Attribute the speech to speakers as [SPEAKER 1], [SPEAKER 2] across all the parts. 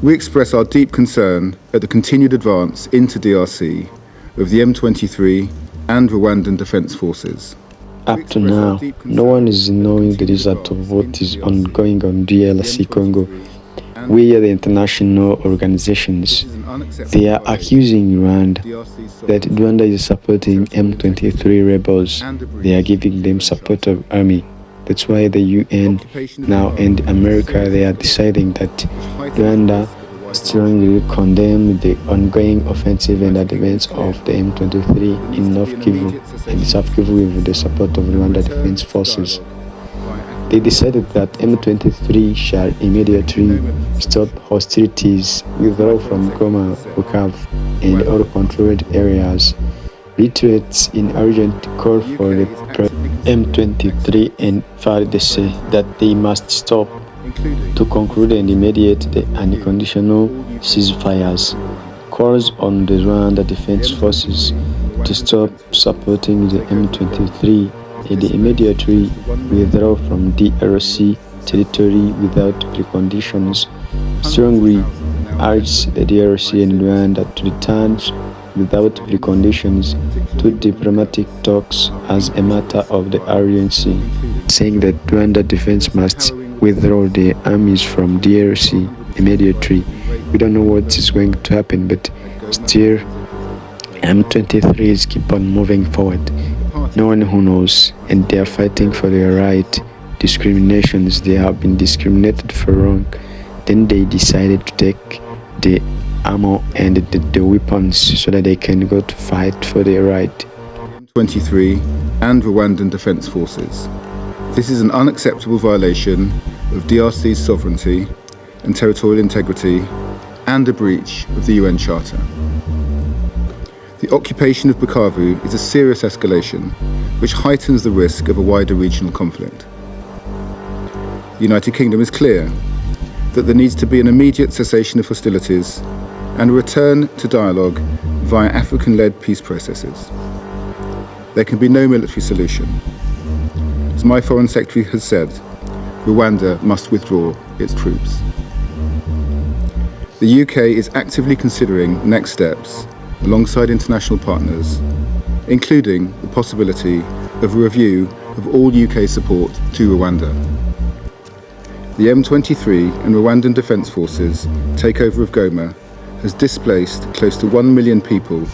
[SPEAKER 1] We express our deep concern at the continued advance into DRC of the M23 and Rwandan Defense Forces.
[SPEAKER 2] Up to now, no one is knowing the result of what is ongoing on DRC Congo. We are the international organizations. They are accusing Rwanda that Rwanda is supporting M23 rebels. They are giving them support of army. That's why the UN now and America, they are deciding that Rwanda strongly condemn the ongoing offensive and advance of the M23 in North Kivu and South Kivu with the support of Rwanda Defense Forces. They decided that M23 shall immediately stop hostilities, withdraw from Goma, Bukavu, and all controlled areas, reiterates in urgent call for the M23 and FDLR that they must stop to conclude and mediate the unconditional ceasefires, calls on the Rwanda Defense Forces to stop supporting the M23 and immediately withdraw from DRC territory without preconditions, strongly urges the DRC and Rwanda to return without preconditions to diplomatic talks as a matter of the urgency, saying that Rwanda Defense must withdraw their armies from DRC immediately. We don't know what is going to happen, but still M23 is keep on moving forward. No one who knows, and they are fighting for their right. Discriminations, they have been discriminated for long. Then they decided to take the ammo and the weapons so that they can go to fight for their right.
[SPEAKER 1] 23 and Rwandan Defense Forces. This is an unacceptable violation of DRC's sovereignty and territorial integrity and a breach of the UN Charter. The occupation of Bukavu is a serious escalation which heightens the risk of a wider regional conflict. The United Kingdom is clear that there needs to be an immediate cessation of hostilities and a return to dialogue via African-led peace processes. There can be no military solution. As my Foreign Secretary has said, Rwanda must withdraw its troops. The UK is actively considering next steps alongside international partners, including the possibility of a review of all UK support to Rwanda. The M23 and Rwandan Defense Forces takeover of Goma has displaced close to 1 million people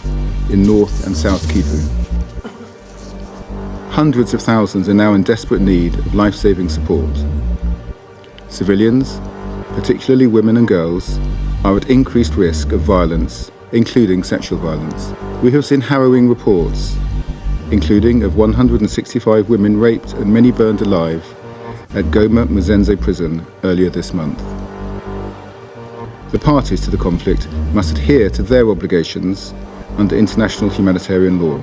[SPEAKER 1] in North and South Kivu. Hundreds of thousands are now in desperate need of life-saving support. Civilians, particularly women and girls, are at increased risk of violence, including sexual violence. We have seen harrowing reports, including of 165 women raped and many burned alive at Goma Muzenze prison earlier this month. The parties to the conflict must adhere to their obligations under international humanitarian law.